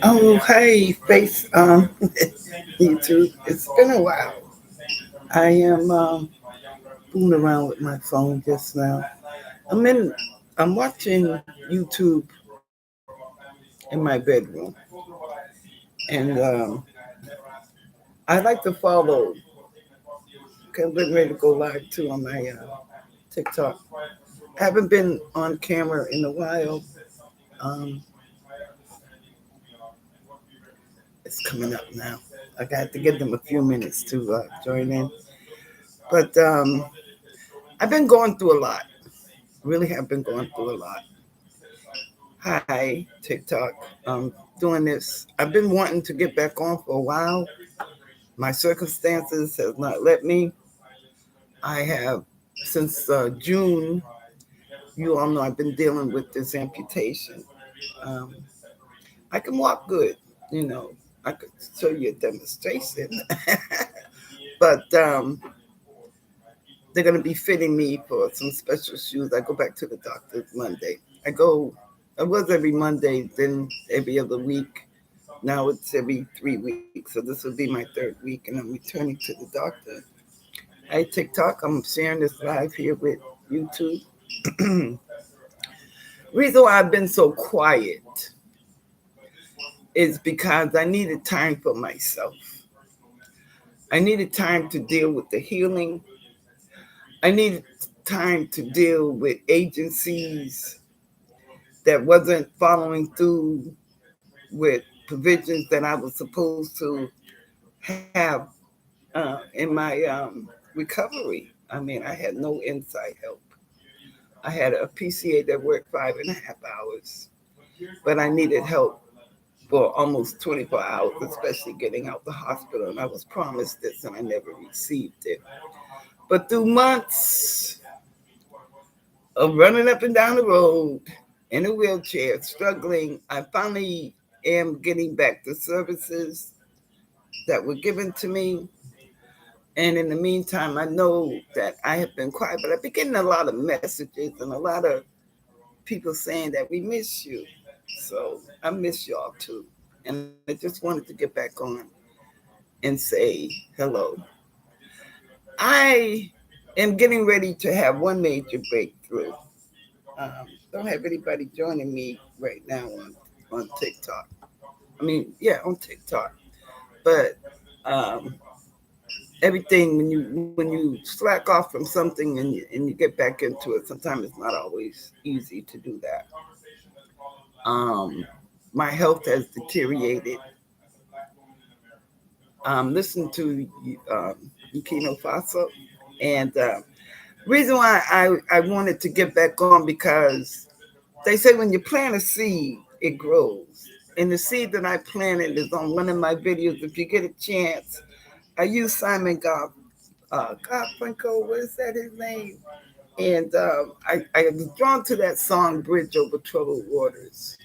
Oh, hey, Face, YouTube. It's been a while. I am fooling around with my phone just now. I'm in. I'm watching YouTube in my bedroom, and I like to follow. Okay, I'm getting ready to go live too on my TikTok. I haven't been on camera in a while. Um, it's coming up now. I got to give them a few minutes to join in, but I've been going through a lot. Really have been going through a lot. Hi, TikTok. Doing this. I've been wanting to get back on for a while. My circumstances have not let me. I have since June. You all know I've been dealing with this amputation. Um, I can walk good. You know, I could show you a demonstration, but they're going to be fitting me for some special shoes. I go back to the doctor Monday. I go. I was every Monday, then every other week. Now it's every 3 weeks. So this will be my third week, and I'm returning to the doctor. Hey, TikTok, I'm sharing this live here with YouTube. Reason why I've been so quiet is because I needed time for myself. I needed time to deal with the healing. I needed time to deal with agencies that wasn't following through with provisions that I was supposed to have in my recovery. I mean, I had no inside help. I had a PCA that worked 5.5 hours, but I needed help for almost 24 hours, especially getting out the hospital. And I was promised this and I never received it. But through months of running up and down the road in a wheelchair, struggling, I finally am getting back the services that were given to me. And in the meantime, I know that I have been quiet, but I've been getting a lot of messages and a lot of people saying that we miss you. So I miss y'all too. And I just wanted to get back on and say hello. I am getting ready to have one major breakthrough. Don't have anybody joining me right now on TikTok. I mean, yeah, on TikTok. But um, everything when you slack off from something and you get back into it, sometimes it's not always easy to do that. My health has deteriorated. Listen to Burkina Faso, and reason why I wanted to get back on because they say when you plant a seed, it grows. And the seed that I planted is on one of my videos. If you get a chance, I use Simon Garfunkel. What is that his name? And I was drawn to that song "Bridge Over Troubled Waters."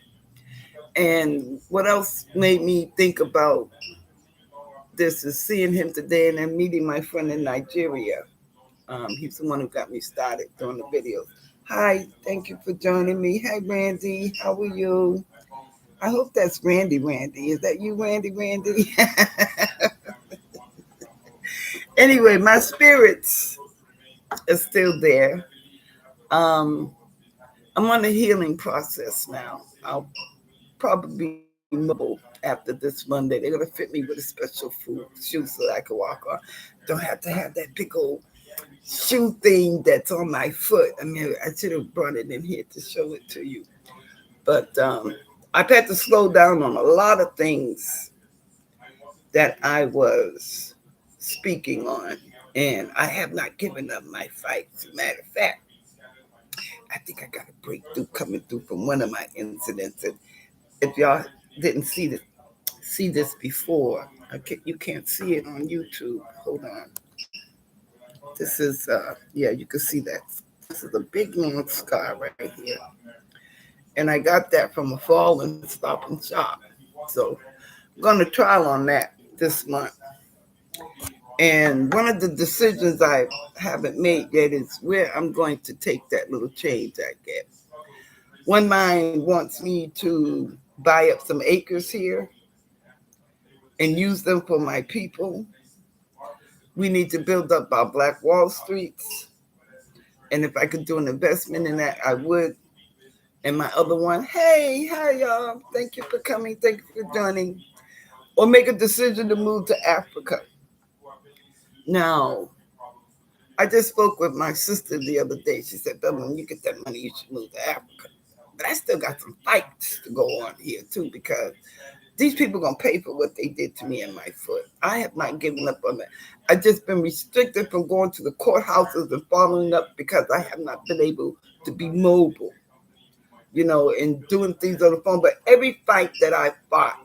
And what else made me think about this is seeing him today and then meeting my friend in Nigeria. He's the one who got me started doing the videos. Hi, thank you for joining me. Hi, Randy. How are you? I hope that's Randy. Randy, is that you, Randy? Randy. Anyway, my spirits are still there. Um, I'm on the healing process now. I'll probably be mobile after this Monday. They're gonna fit me with a special shoe so that I can walk on. Don't have to have that big old shoe thing that's on my foot. I mean, I should have brought it in here to show it to you. But I've had to slow down on a lot of things that I was speaking on, and I have not given up my fight. As a matter of fact, I think I got a breakthrough coming through from one of my incidents. And if y'all didn't see this before, you can't see it on YouTube. Hold on. This is yeah, you can see that. This is a big long scar right here, and I got that from a fall and stop and shop. So I'm going to trial on that this month. And one of the decisions I haven't made yet is where I'm going to take that little change I get. One mind wants me to buy up some acres here and use them for my people. We need to build up our Black Wall Streets. And if I could do an investment in that, I would. And my other one, hey, hi, y'all. Thank you for coming. Thank you for joining. Or make a decision to move to Africa. Now, I just spoke with my sister the other day. She said, "Bill, when you get that money, you should move to Africa." But I still got some fights to go on here, too, because these people gonna pay for what they did to me and my foot. I have not given up on that. I've just been restricted from going to the courthouses and following up because I have not been able to be mobile, and doing things on the phone. But every fight that I fought,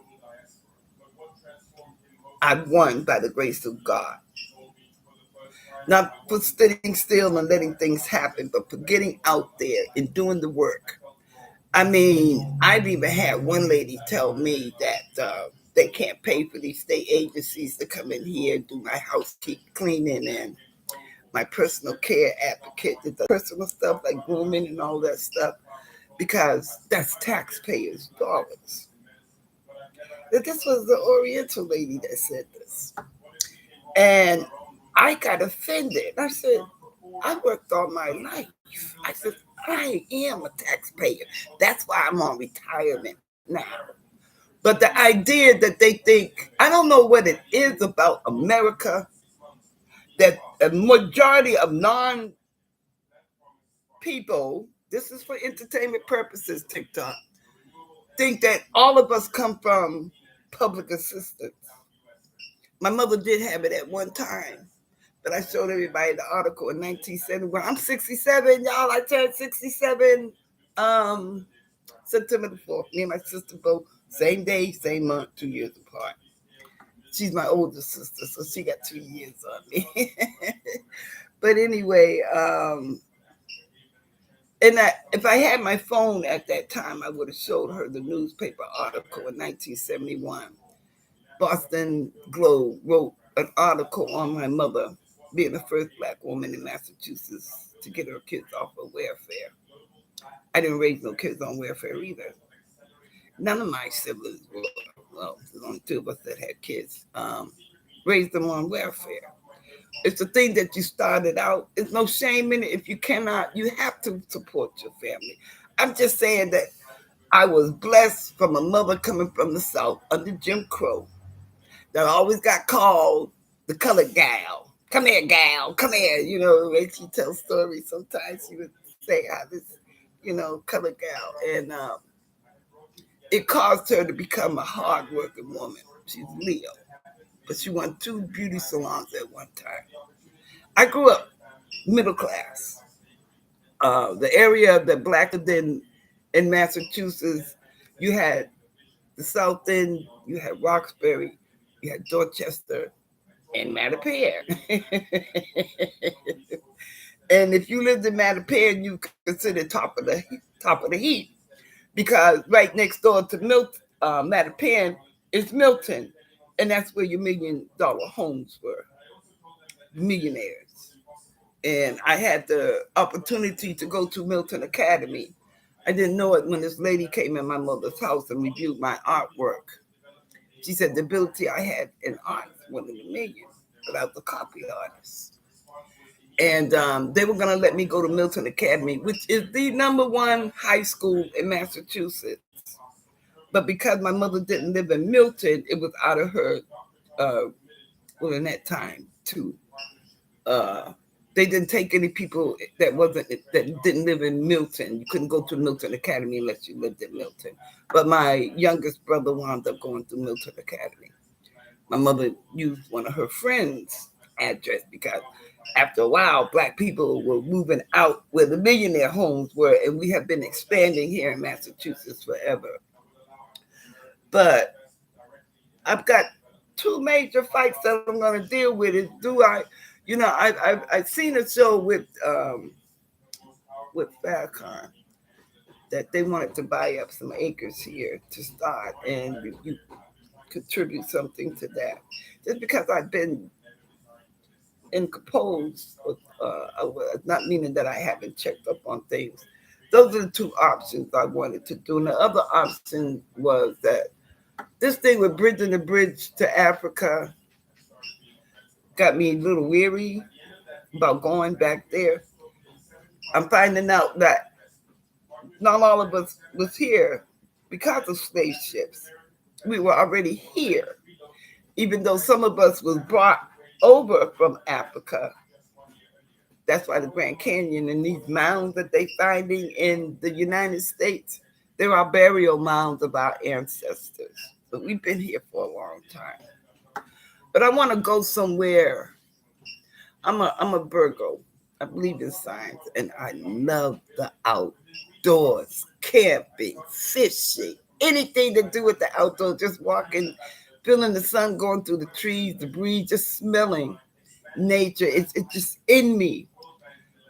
I've won by the grace of God. Not for sitting still and letting things happen, but for getting out there and doing the work. I mean, I've even had one lady tell me that they can't pay for these state agencies to come in here and do my housekeeping, cleaning, and my personal care advocate, the personal stuff like grooming and all that stuff, because that's taxpayers' dollars. This was the Oriental lady that said this. And I got offended. I said, I worked all my life. I said, I am a taxpayer. That's why I'm on retirement now. But the idea that they think, I don't know what it is about America, that a majority of non people, this is for entertainment purposes, TikTok, think that all of us come from public assistance. My mother did have it at one time, but I showed everybody the article in 1971. I'm 67, y'all. I turned 67 um, September the 4th. Me and my sister both, same day, same month, 2 years apart. She's my older sister, so she got 2 years on me. But anyway, if I had my phone at that time, I would have showed her the newspaper article in 1971. Boston Globe wrote an article on my mother being the first Black woman in Massachusetts to get her kids off of welfare. I didn't raise no kids on welfare either. None of my siblings were, well, there's only two of us that had kids, raised them on welfare. It's the thing that you started out. There's no shame in it. If you cannot, you have to support your family. I'm just saying that I was blessed from a mother coming from the South under Jim Crow that always got called the colored gal. Come here, gal. Come here. The way she tells stories, sometimes she would say how this, colored gal. And it caused her to become a hardworking woman. She's Leo. But she won 2 beauty salons at one time. I grew up middle class. The area that Black than in Massachusetts, you had the South End, you had Roxbury, you had Dorchester, and Mattapan. And if you lived in Mattapan, you considered top of the heap, because right next door to Mattapan is Milton, and that's where your $1 million homes were, millionaires. And I had the opportunity to go to Milton Academy. I didn't know it when this lady came in my mother's house and reviewed my artwork. She said the ability I had in art was 1 in a million, but I was a copy artist. And they were going to let me go to Milton Academy, which is the #1 high school in Massachusetts. But because my mother didn't live in Milton, it was out of her, in that time, too. They didn't take any people that didn't live in Milton. You couldn't go to Milton Academy unless you lived in Milton. But my youngest brother wound up going to Milton Academy. My mother used one of her friends' address because after a while, Black people were moving out where the millionaire homes were, and we have been expanding here in Massachusetts forever. But I've got 2 major fights that I'm going to deal with. Is do I, I've seen a show with Farrakhan that they wanted to buy up some acres here to start, and you contribute something to that. Just because I've been incomposed, not meaning that I haven't checked up on things, Those are the two options I wanted to do. And the other option was that this thing with bridging the bridge to Africa got me a little weary about going back there. I'm finding out that not all of us was here because of slave ships. We were already here, even though some of us was brought over from Africa. That's why the Grand Canyon and these mounds that they finding in the United States, they're our burial mounds of our ancestors. But we've been here for a long time. But I want to go somewhere. I'm a Virgo. I believe in science, and I love the outdoors, camping, fishing, anything to do with the outdoors. Just walking, feeling the sun going through the trees, the breeze, just smelling nature. It's just in me,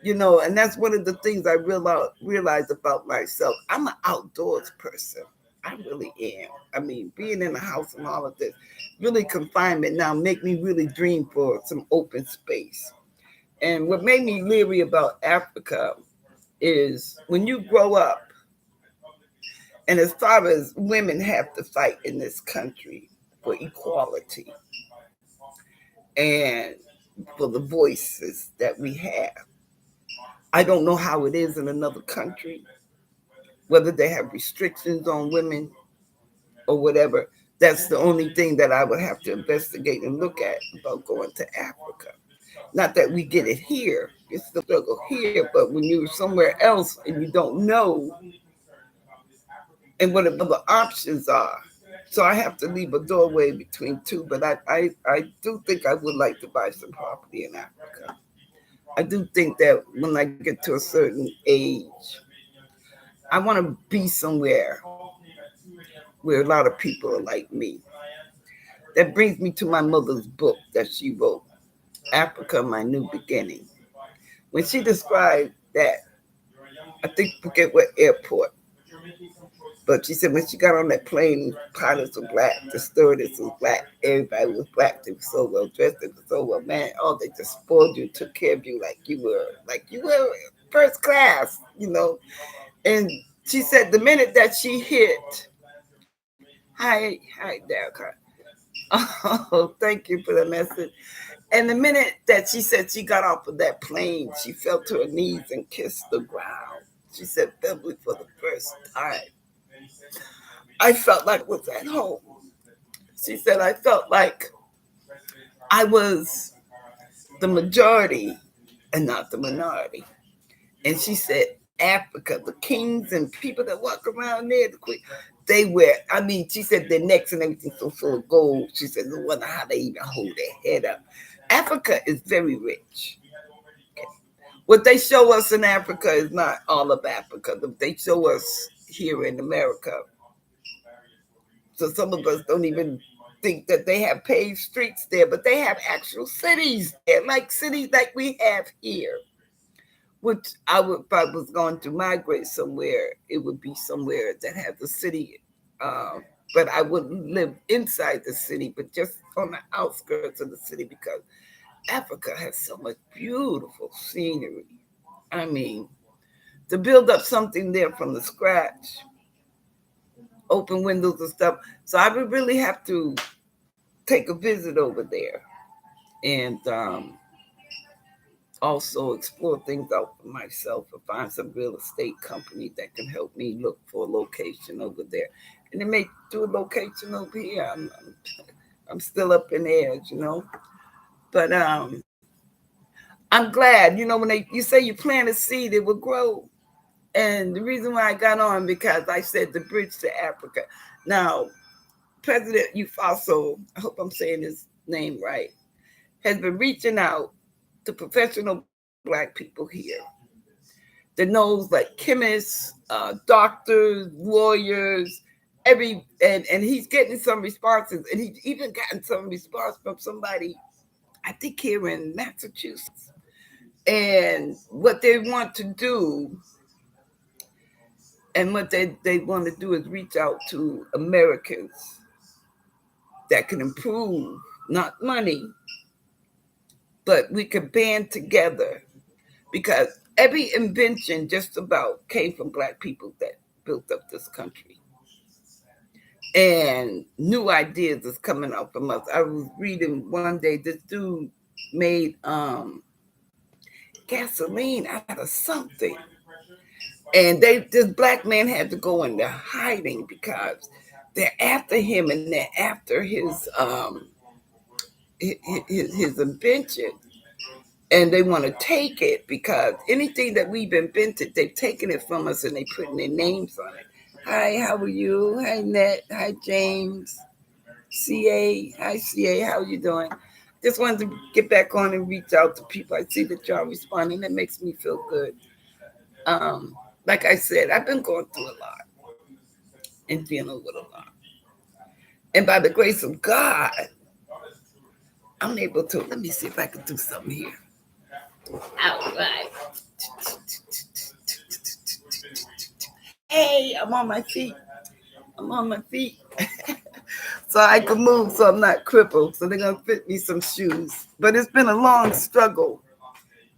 and that's one of the things I realized about myself. I'm an outdoors person. I really am. I mean, being in the house and all of this, really confinement now make me really dream for some open space. And what made me leery about Africa is when you grow up, and as far as women have to fight in this country for equality and for the voices that we have. I don't know how it is in another country, whether they have restrictions on women or whatever. That's the only thing that I would have to investigate and look at about going to Africa. Not that we get it here, it's the struggle here, but when you're somewhere else and you don't know and what the other options are. So I have to leave a doorway between two, but I do think I would like to buy some property in Africa. I do think that when I get to a certain age, I want to be somewhere where a lot of people are like me. That brings me to my mother's book that she wrote, Africa, My New Beginning. When she described that, I think, forget what airport, but she said when she got on that plane, pilots were black, the stewardess was black, everybody was black. They were so well dressed, they were so well man. Oh, they just spoiled you, took care of you like you were first class. And she said the minute that she hit, hi, Derek. Oh, thank you for the message. And the minute that she said she got off of that plane, she fell to her knees and kissed the ground. She said, family for the first time. I felt like I was at home. She said, I felt like I was the majority and not the minority. And she said, Africa, the kings and people that walk around there, they wear, I mean, she said their necks and everything so full of gold. She said, no wonder how they even hold their head up. Africa is very rich. Okay. What they show us in Africa is not all of Africa. They show us here in America. So some of us don't even think that they have paved streets there, but they have actual cities there, like cities like we have here. Which if I was going to migrate somewhere, it would be somewhere that has a city. But I wouldn't live inside the city, but just on the outskirts of the city because Africa has so much beautiful scenery. I mean, to build up something there from the scratch, open windows and stuff. So I would really have to take a visit over there and also explore things out for myself and find some real estate company that can help me look for a location over there. And they may do a location over here. I'm still up in the air. But I'm glad, when you say you plant a seed, it will grow. And the reason why I got on because I said the bridge to Africa. Now, President Ufaso, I hope I'm saying his name right, has been reaching out to professional black people here that knows like chemists, doctors, lawyers, and he's getting some responses, and he's even gotten some response from somebody, I think here in Massachusetts. And what they want to do and what they want to do is reach out to Americans that can improve, not money, but we could band together because every invention just about came from Black people that built up this country. And new ideas is coming out from us. I was reading one day, this dude made gasoline out of something. And this Black man had to go into hiding because they're after him and they're after his invention. And they want to take it because anything that we've invented, they've taken it from us and they putting their names on it. Hi, how are you? Hi, Ned. Hi, James. CA. Hi, CA. How are you doing? Just wanted to get back on and reach out to people. I see that y'all responding. That makes me feel good. Like I said, I've been going through a lot and dealing with a lot. And by the grace of God, I'm able to. Let me see if I can do something here. All right. Hey, I'm on my feet. I'm on my feet. So I can move so I'm not crippled. So they're going to fit me some shoes. But it's been a long struggle.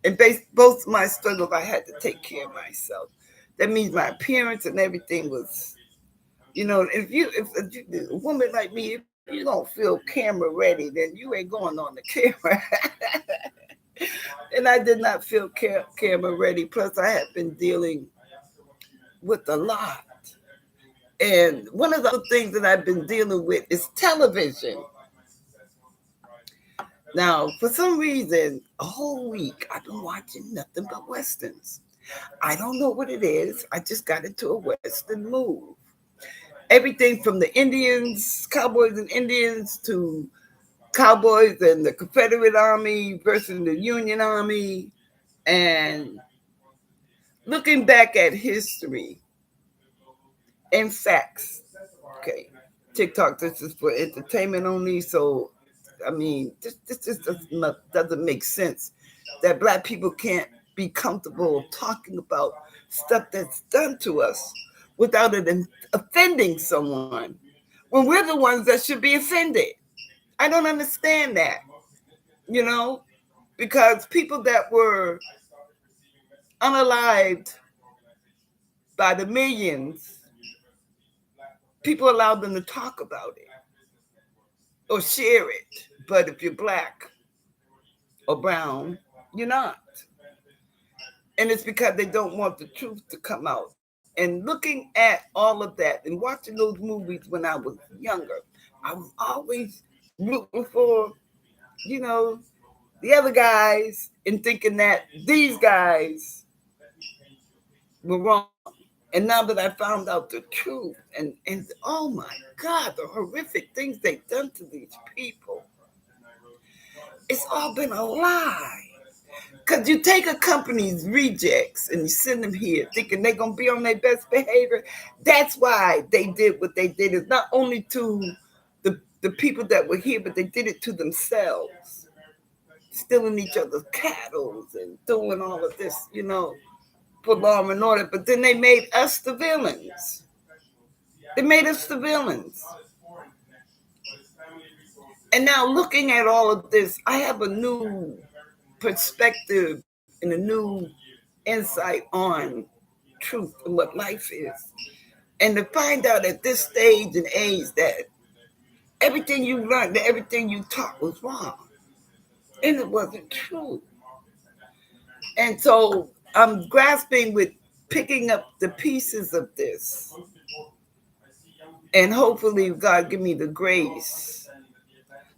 And both my struggles, I had to take care of myself. That means my appearance and everything was, if a woman like me, if you don't feel camera ready, then you ain't going on the camera. And I did not feel camera ready. Plus, I had been dealing with a lot. And one of the things that I've been dealing with is television. Now, for some reason, a whole week, I've been watching nothing but Westerns. I don't know what it is. I just got into a Western mood. Everything from the Indians, cowboys and Indians, to cowboys and the Confederate Army versus the Union Army. And looking back at history and facts. Okay, TikTok, this is for entertainment only. So, I mean, this just doesn't make sense that Black people can't be comfortable talking about stuff that's done to us without it offending someone when we're the ones that should be offended. I don't understand that, you know, because people that were unalived by the millions, people allowed them to talk about it or share it. But if you're Black or brown, you're not. And it's because they don't want the truth to come out. And looking at all of that and watching those movies when I was younger, I was always rooting for, you know, the other guys and thinking that these guys were wrong. And now that I found out the truth, and oh my God, the horrific things they've done to these people, it's all been a lie. Because you take a company's rejects and you send them here thinking they're going to be on their best behavior. That's why they did what they did. It's not only to the people that were here, but they did it to themselves. Stealing each other's cattle and doing all of this, for law and order. But then they made us the villains. They made us the villains. And now looking at all of this, I have a new perspective and a new insight on truth and what life is. And to find out at this stage and age that everything you learned, that everything you taught was wrong. And it wasn't true. And so I'm grasping with picking up the pieces of this. And hopefully God give me the grace.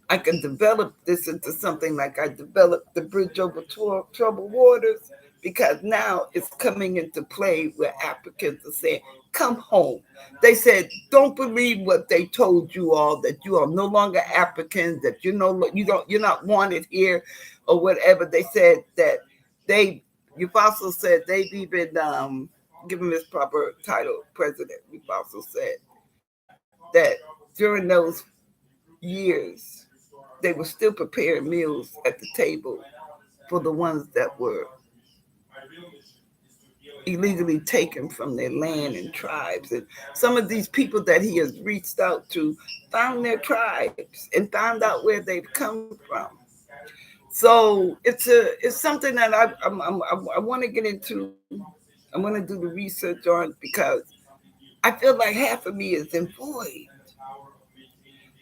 I can develop this into something like I developed the Bridge Over Troubled Waters, because now it's coming into play where Africans are saying, come home. They said, don't believe what they told you all, that you are no longer Africans, that you're not wanted here or whatever. They said that Ufossil said they've even given this proper title, President Ufossil said that during those years, they were still preparing meals at the table for the ones that were illegally taken from their land and tribes. And some of these people that he has reached out to found their tribes and found out where they've come from. So it's something that I want to get into. I want to do the research on because I feel like half of me is in void,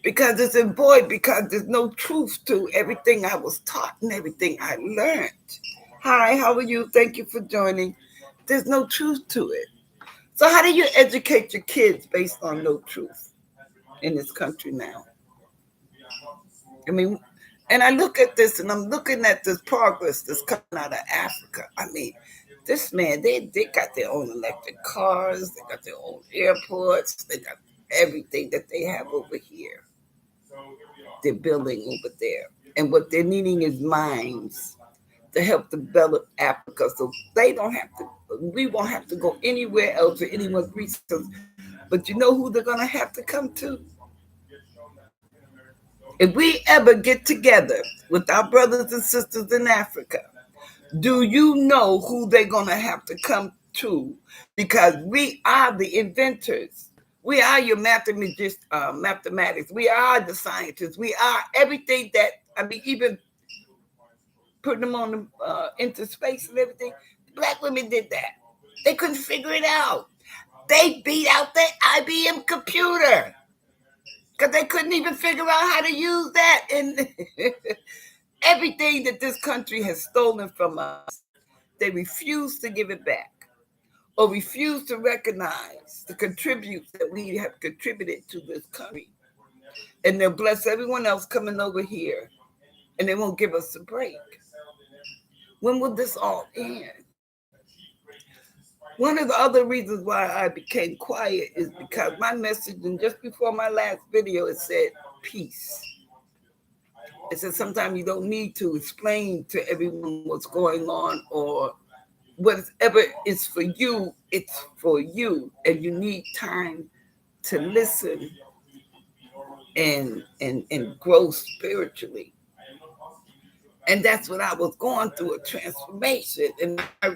because it's in void because there's no truth to everything I was taught and everything I learned. Hi, how are you? Thank you for joining. There's no truth to it. So how do you educate your kids based on no truth in this country now? I mean, and I look at this and I'm looking at this progress that's coming out of Africa. I mean, this man, they got their own electric cars, they got their own airports, they got everything that they have over here. They're building over there. And what they're needing is minds to help develop Africa so they don't have to, we won't have to go anywhere else or anyone's resources. But you know who they're going to have to come to? If we ever get together with our brothers and sisters in Africa, do you know who they're going to have to come to? Because we are the inventors. We are your mathematics. We are the scientists. We are everything that, I mean, even putting them on the into space and everything. Black women did that. They couldn't figure it out. They beat out the IBM computer because they couldn't even figure out how to use that. And everything that this country has stolen from us, they refuse to give it back or refuse to recognize the contributes that we have contributed to this country. And they'll bless everyone else coming over here and they won't give us a break. When will this all end? One of the other reasons why I became quiet is because my message, and just before my last video, it said peace. It said sometimes you don't need to explain to everyone what's going on, or whatever is for you, it's for you. And you need time to listen and grow spiritually. And that's what I was going through, a transformation. And I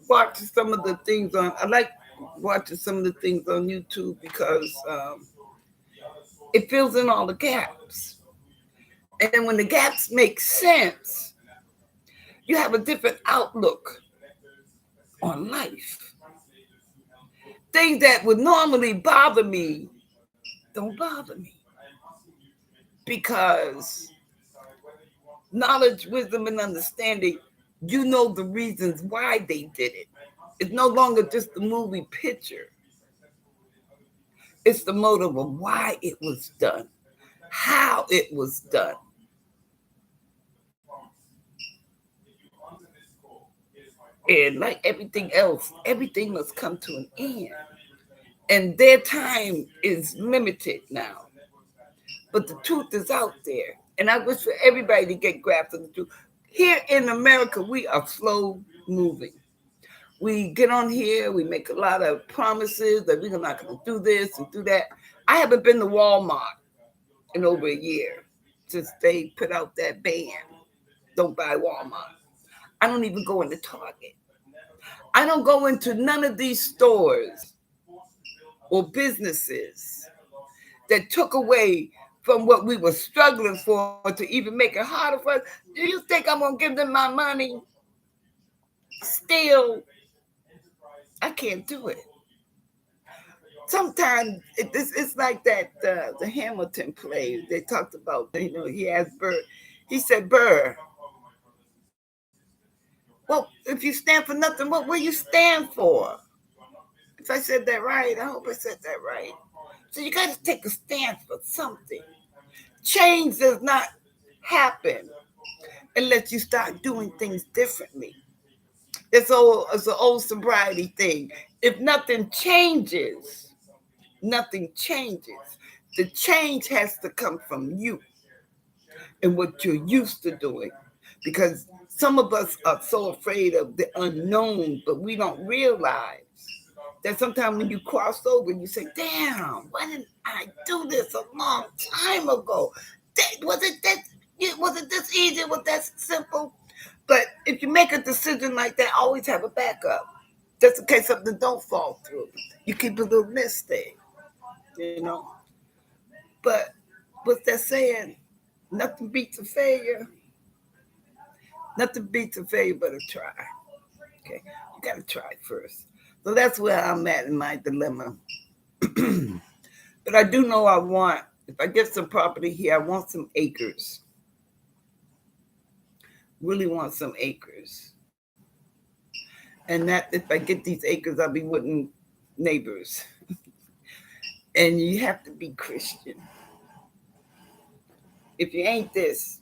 watched some of the things I like watching some of the things on YouTube because it fills in all the gaps. And then when the gaps make sense, you have a different outlook on life. Things that would normally bother me don't bother me because knowledge, wisdom, and understanding, you know the reasons why they did it. It's no longer just the movie picture. It's the motive of why it was done, how it was done. And like everything else, everything must come to an end. And their time is limited now. But the truth is out there. And I wish for everybody to get grasped of the truth. Here in America, we are slow moving. We get on here, we make a lot of promises that we're not going to do this and do that. I haven't been to Walmart in over a year since they put out that ban. Don't buy Walmart. I don't even go into Target. I don't go into none of these stores or businesses that took away from what we were struggling for to even make it harder for us. Do you think I'm going to give them my money? Still, I can't do it. Sometimes it's like that the Hamilton play. They talked about, he asked Burr. He said, Burr, well, if you stand for nothing, what will you stand for? If I said that right, I hope I said that right. So you got to take a stand for something. Change does not happen unless you start doing things differently. It's an old sobriety thing. If nothing changes, nothing changes. The change has to come from you and what you're used to doing. Because some of us are so afraid of the unknown, but we don't realize that sometimes when you cross over, you say, damn, why didn't I do this a long time ago? Was it this easy? Was that simple? But if you make a decision like that, always have a backup. Just in case something don't fall through. You keep a little nest egg. But what's that saying? Nothing beats a failure. Nothing beats a failure but a try. Okay, you got to try first. So that's where I'm at in my dilemma. But I do know I want, if I get some property here, I want some acres. Really want some acres. And that if I get these acres, I'll be with neighbors. And you have to be Christian. If you ain't this,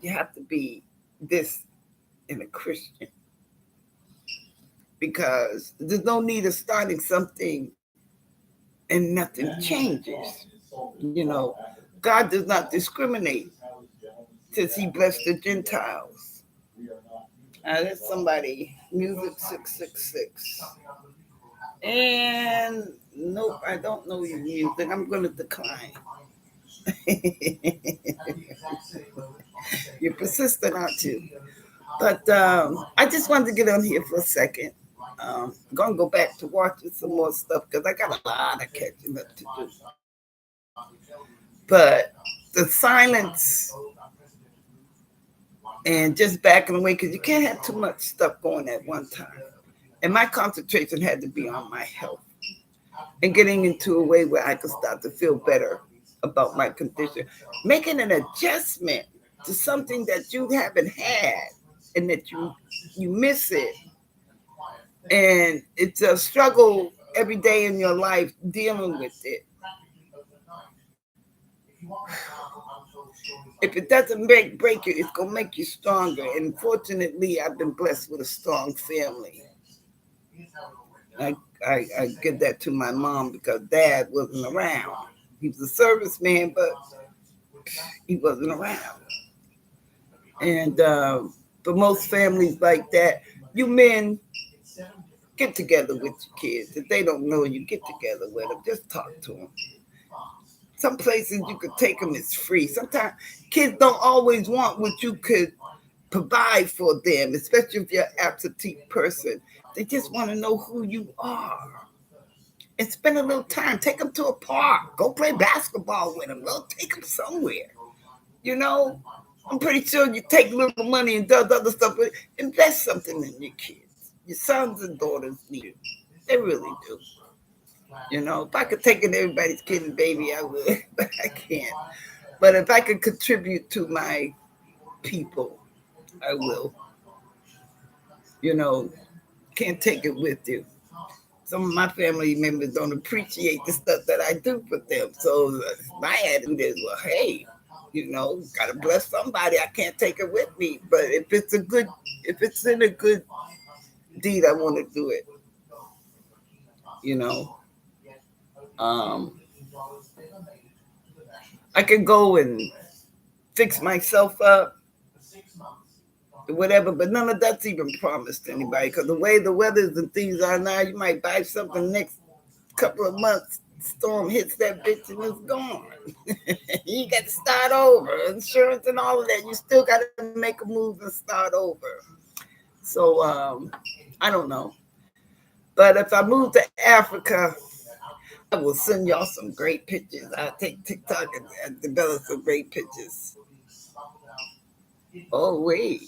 you have to be this in a Christian. Because there's no need of starting something and nothing changes. You know, God does not discriminate since he blessed the Gentiles. There's somebody, Music 666. And nope, I don't know your music. I'm going to decline. You're persistent, aren't you? But I just wanted to get on here for a second. I'm going to go back to watching some more stuff because I got a lot of catching up to do. But the silence and just backing away, because you can't have too much stuff going at one time. And my concentration had to be on my health and getting into a way where I could start to feel better about my condition. Making an adjustment to something that you haven't had and that you miss it. And it's a struggle every day in your life dealing with it. If it doesn't break you, it's going to make you stronger. And fortunately, I've been blessed with a strong family. I give that to my mom because dad wasn't around. He was a serviceman, but he wasn't around. And for most families like that, you men get together with your kids. If they don't know you, get together with them. Just talk to them. Some places you could take them, it's free. Sometimes kids don't always want what you could provide for them, especially if you're an absentee person. They just want to know who you are. And spend a little time. Take them to a park. Go play basketball with them. Go take them somewhere. You know, I'm pretty sure you take little money and does other stuff, but invest something in your kids. Your sons and daughters need it. They really do. You know, if I could take in everybody's kid and baby, I would, but I can't. But if I could contribute to my people, I will. You know, can't take it with you. Some of my family members don't appreciate the stuff that I do for them. So my attitude is, well, hey, you know, gotta bless somebody. I can't take it with me. But if it's in a good deed, I want to do it. You know, I can go and fix myself up, whatever, but none of that's even promised to anybody because the way the weathers and things are now, you might buy something next couple of months, storm hits that bitch and it's gone. You got to start over, insurance and all of that. You still got to make a move and start over. So I don't know, but if I move to Africa, I will send y'all some great pictures. I'll take TikTok and develop some great pictures. Oh wait.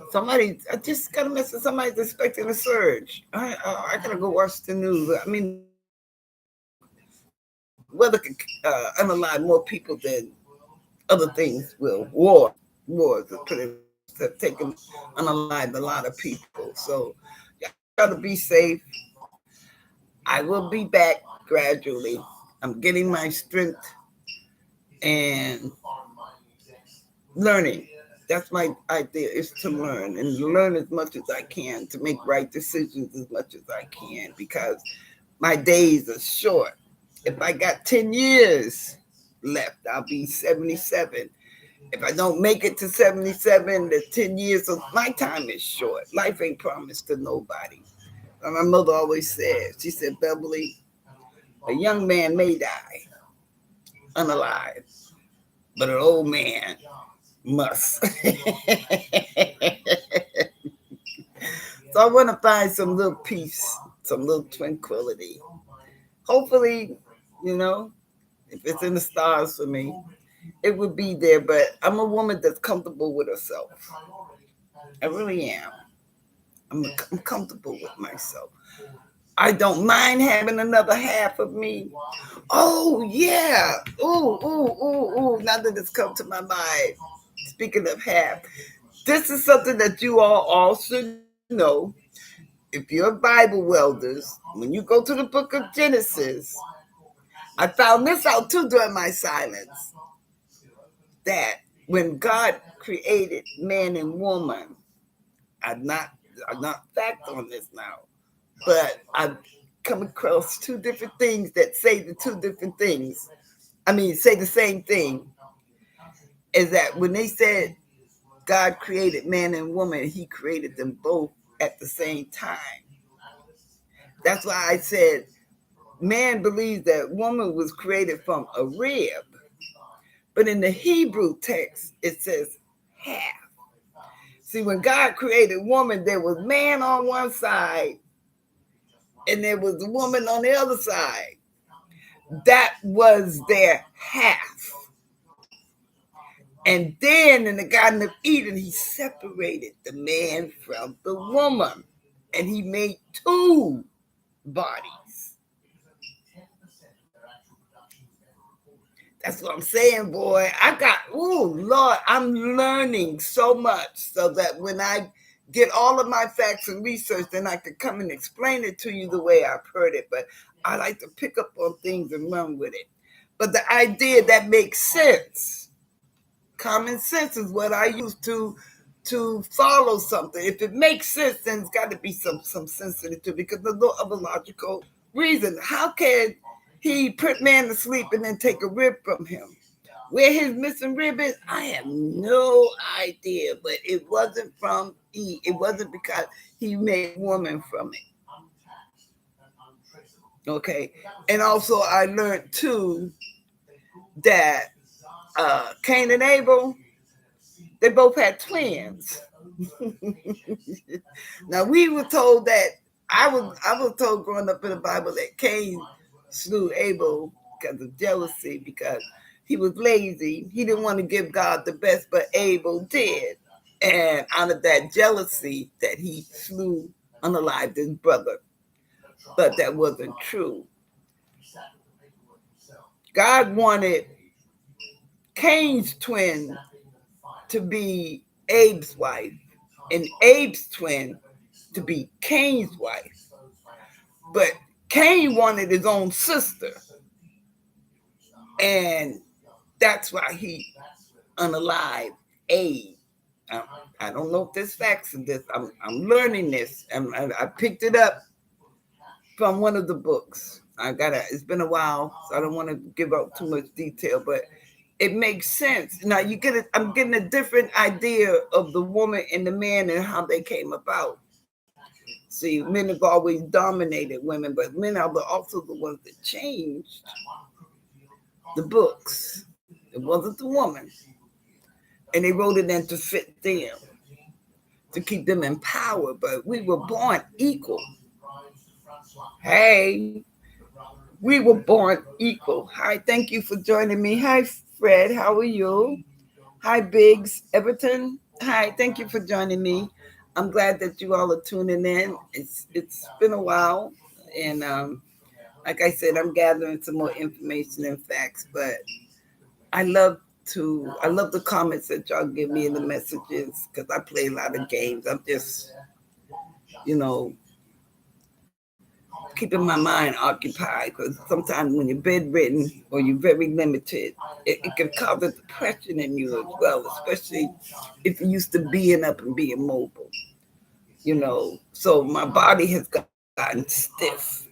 Somebody, I just got a message. Somebody's expecting a surge. I gotta go watch the news. I mean, weather could unalive more people than other things will. Wars have taken unalive a lot of people. So y'all gotta be safe. I will be back gradually. I'm getting my strength and learning. That's my idea, is to learn and learn as much as I can to make right decisions as much as I can because my days are short. If I got 10 years left, I'll be 77. If I don't make it to 77, the 10 years of my time is short. Life ain't promised to nobody. My mother always said, she said, Beverly, a young man may die unalive, but an old man must. So I want to find some little peace, some little tranquility. Hopefully, you know, if it's in the stars for me, it would be there. But I'm a woman that's comfortable with herself. I really am. I'm comfortable with myself. I don't mind having another half of me. Oh yeah. Ooh, ooh, ooh, ooh. Now that it's come to my mind. Speaking of half, this is something that you all should know. If you're Bible welders, when you go to the book of Genesis, I found this out too during my silence. That when God created man and woman, I'm not I'm not fact on this now, but I've come across two different things that say the two different things. I mean, say the same thing. Is that when they said God created man and woman, He created them both at the same time. That's why I said man believes that woman was created from a rib, but in the Hebrew text it says half. See, when God created woman, there was man on one side and there was the woman on the other side. That was their half. And then in the Garden of Eden, he separated the man from the woman and he made two bodies. That's what I'm saying, boy. Lord, I'm learning so much so that when I get all of my facts and research, then I can come and explain it to you the way I've heard it. But I like to pick up on things and run with it. But the idea that makes sense, common sense is what I use to follow something. If it makes sense, then it's got to be some sense in it too, because there's no other logical reason. How can he put man to sleep and then take a rib from him? Where his missing rib is, I have no idea. But it wasn't from Eve. It wasn't because he made woman from it. Okay. And also I learned too that Cain and Abel, they both had twins. Now we were told that I was told growing up in the Bible that Cain slew Abel because of jealousy, because he was lazy. He didn't want to give God the best, but Abel did. And out of that jealousy that he slew, unalived his brother. But that wasn't true. God wanted Cain's twin to be Abe's wife and Abe's twin to be Cain's wife. But Cain wanted his own sister. And that's why he unalived Abe. I don't know if there's facts in this. I'm learning this. I picked it up from one of the books. It's been a while, so I don't want to give out too much detail, but it makes sense. Now I'm getting a different idea of the woman and the man and how they came about. See, men have always dominated women, but men are also the ones that changed the books. It wasn't the woman. And they wrote it in to fit them, to keep them in power. But we were born equal. Hey, we were born equal. Hi, thank you for joining me. Hi, Fred. How are you? Hi, Biggs Everton. Hi, thank you for joining me. I'm glad that you all are tuning in. It's been a while, and like I said, I'm gathering some more information and facts. But I love the comments that y'all give me in the messages, because I play a lot of games. I'm just, you know, keeping my mind occupied, because sometimes when you're bedridden or you're very limited, it can cause a depression in you as well, especially if you're used to being up and being mobile. So my body has gotten stiff,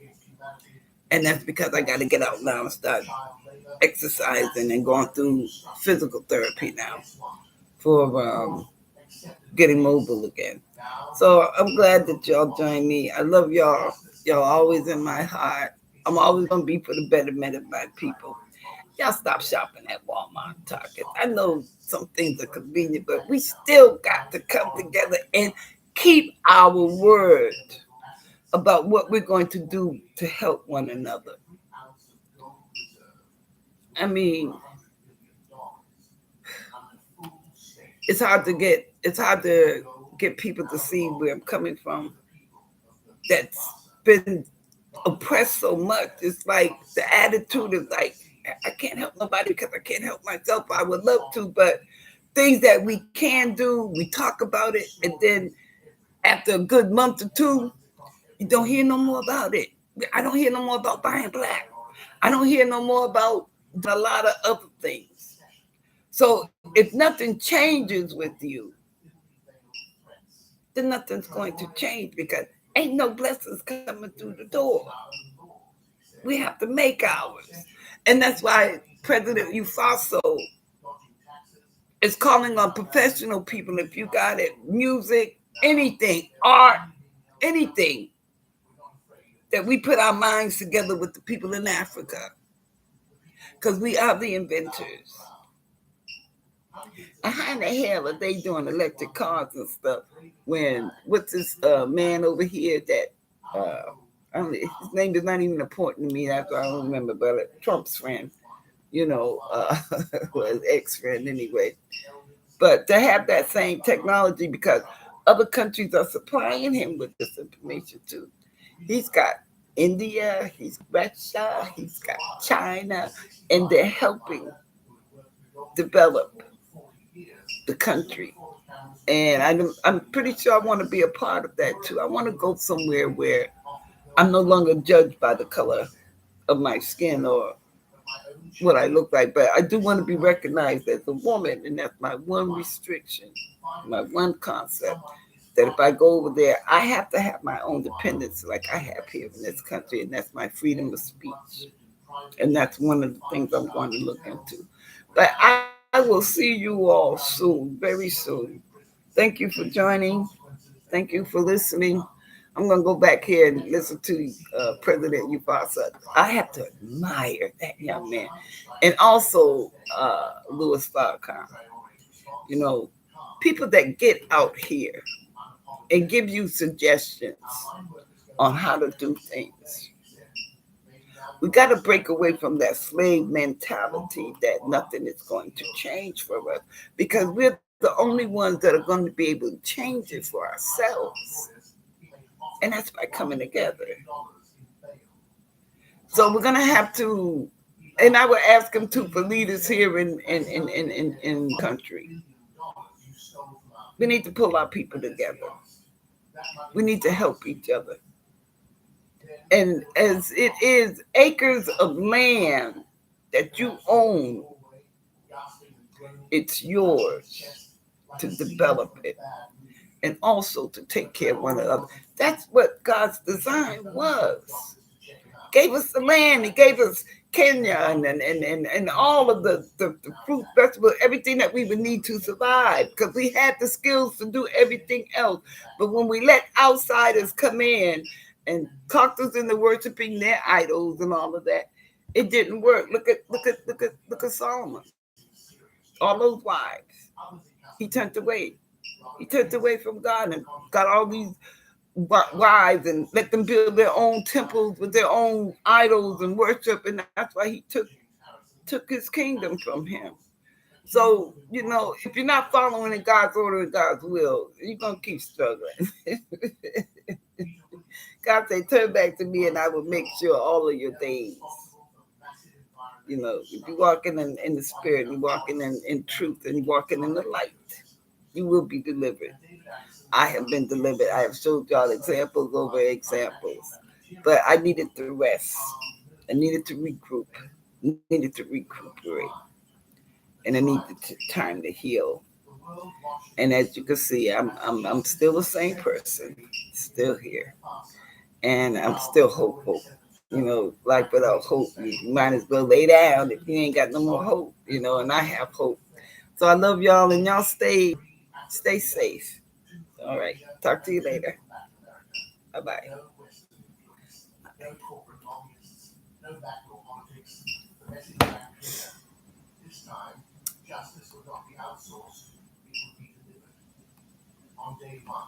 and that's because I got to get out now and start exercising and going through physical therapy now for getting mobile again. So I'm glad that y'all joined me. I love y'all. Y'all always in my heart. I'm always gonna be for the betterment of my people. Y'all stop shopping at Walmart, Target. I know some things are convenient, but we still got to come together and keep our word about what we're going to do to help one another. I mean, it's hard to get people to see where I'm coming from, that's been oppressed so much. It's like the attitude is like, I can't help nobody because I can't help myself. I would love to, but things that we can do, we talk about it, and then after a good month or two, you don't hear no more about it. I don't hear no more about buying black. I don't hear no more about a lot of other things. So if nothing changes with you, then nothing's going to change because ain't no blessings coming through the door. We have to make ours. And that's why President Ufaso is calling on professional people. If you got it, music, anything, art, anything, that we put our minds together with the people in Africa because we are the inventors. How in the hell are they doing electric cars and stuff when what's this man over here that I don't, his name is not even important to me. That's why I don't remember, but Trump's friend, well, his ex-friend anyway. But to have that same technology because other countries are supplying him with this information too. He's got India, he's Russia, he's got China, and they're helping develop the country. And I'm pretty sure I want to be a part of that too. I want to go somewhere where I'm no longer judged by the color of my skin or what I look like, but I do want to be recognized as a woman, and that's my one restriction, my one concept. That if I go over there, I have to have my own independence like I have here in this country, and that's my freedom of speech. And that's one of the things I'm going to look into. But I will see you all soon, very soon. Thank you for joining. Thank you for listening. I'm going to go back here and listen to President Ufasa. I have to admire that young man. And also Louis Farrakhan. You know, people that get out here and give you suggestions on how to do things. We got to break away from that slave mentality that nothing is going to change for us because we're the only ones that are going to be able to change it for ourselves. And that's by coming together. So we're going to have to, and I would ask them too for leaders here in country. We need to pull our people together. We need to help each other. And as it is acres of land that you own, it's yours to develop it and also to take care of one another. That's what God's design was. Gave us the land, He gave us Kenya and all of the fruit, vegetables, everything that we would need to survive because we had the skills to do everything else. But when we let outsiders come in and talked us into worshiping their idols and all of that, it didn't work. Look at Solomon. All those wives. He turned away. He turned away from God and got all these wives and let them build their own temples with their own idols and worship, and that's why he took his kingdom from him. So, if you're not following in God's order and God's will, you're going to keep struggling. God said, turn back to me and I will make sure all of your days. If you're walking in the spirit and walking in truth and walking in the light, you will be delivered. I have been delivered. I have showed y'all examples over examples. But I needed to rest. I needed to regroup. Needed to recuperate. And I needed time to heal. And as you can see, I'm still the same person. Still here. And I'm still hopeful. Life without hope, you might as well lay down if you ain't got no more hope, and I have hope. So I love y'all, and y'all stay safe. All right. Talk to you later. Bye-bye. No corporate lobbyists, no backdoor politics. The message back clear. This time, justice will not be outsourced. It will be delivered. On day one,